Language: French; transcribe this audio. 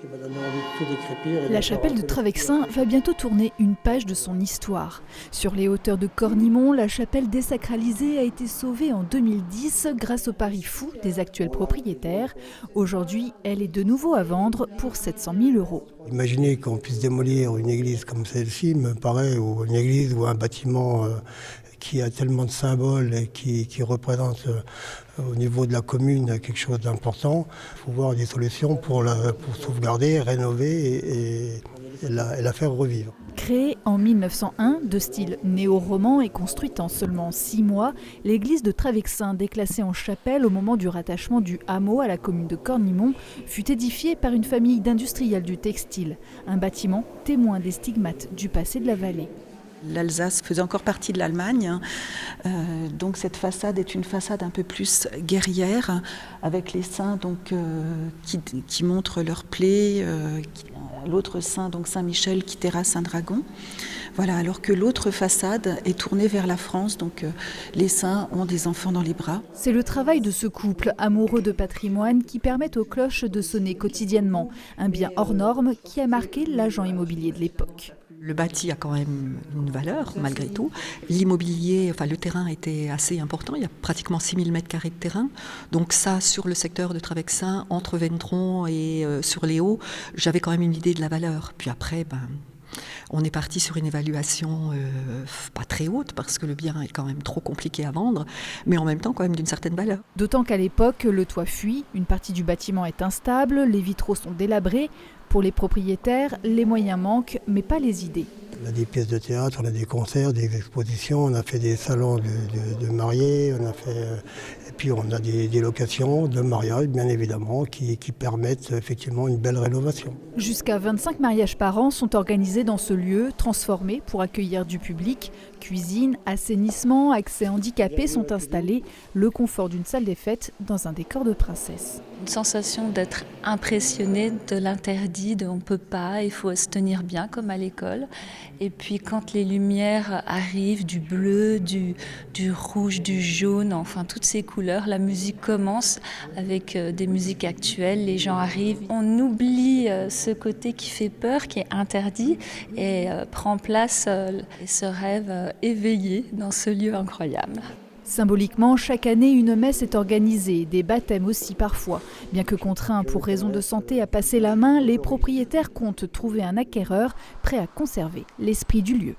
qui m'a donné envie de tout décrépir. La chapelle de Travexin va bientôt tourner une page de son histoire. Sur les hauteurs de Cornimont, la chapelle désacralisée a été sauvée en 2010 grâce au pari fou des actuels propriétaires. Aujourd'hui, elle est de nouveau à vendre pour 700 000 €. Imaginez qu'on puisse démolir une église comme celle-ci, me paraît, ou une église ou un bâtiment qui a tellement de symboles et qui représente au niveau de la commune quelque chose d'important. Il faut voir des solutions pour sauvegarder, rénover et la faire revivre. Créée en 1901, de style néo-roman et construite en seulement 6 mois, l'église de Travexin, déclassée en chapelle au moment du rattachement du hameau à la commune de Cornimont, fut édifiée par une famille d'industriels du textile. Un bâtiment témoin des stigmates du passé de la vallée. L'Alsace faisait encore partie de l'Allemagne, donc cette façade est une façade un peu plus guerrière, avec les saints donc, qui montrent leurs plaies, l'autre saint, donc Saint-Michel, qui terrasse un dragon. Voilà, alors que l'autre façade est tournée vers la France, donc les saints ont des enfants dans les bras. C'est le travail de ce couple amoureux de patrimoine qui permet aux cloches de sonner quotidiennement, un bien hors norme qui a marqué l'agent immobilier de l'époque. Le bâti a quand même une valeur, malgré tout. L'immobilier, enfin le terrain était assez important. Il y a pratiquement 6000 m² de terrain. Donc ça, sur le secteur de Travexin, entre Ventron et sur les Hauts, j'avais quand même une idée de la valeur. Puis après, on est parti sur une évaluation pas très haute, parce que le bien est quand même trop compliqué à vendre, mais en même temps quand même d'une certaine valeur. D'autant qu'à l'époque, le toit fuit, une partie du bâtiment est instable, les vitraux sont délabrés. Pour les propriétaires, les moyens manquent, mais pas les idées. On a des pièces de théâtre, on a des concerts, des expositions, on a fait des salons de mariés, et puis on a des locations de mariage, bien évidemment, qui permettent effectivement une belle rénovation. Jusqu'à 25 mariages par an sont organisés dans ce lieu, transformé pour accueillir du public. Cuisine, assainissement, accès handicapé sont installés, le confort d'une salle des fêtes dans un décor de princesse. Une sensation d'être impressionné de l'interdit, de on ne peut pas, il faut se tenir bien comme à l'école. Et puis quand les lumières arrivent, du bleu, du rouge, du jaune, enfin toutes ces couleurs, la musique commence avec des musiques actuelles, les gens arrivent. On oublie ce côté qui fait peur, qui est interdit, et prend place ce rêve éveillé dans ce lieu incroyable. Symboliquement, chaque année, une messe est organisée, des baptêmes aussi parfois. Bien que contraints pour raison de santé à passer la main, les propriétaires comptent trouver un acquéreur prêt à conserver l'esprit du lieu.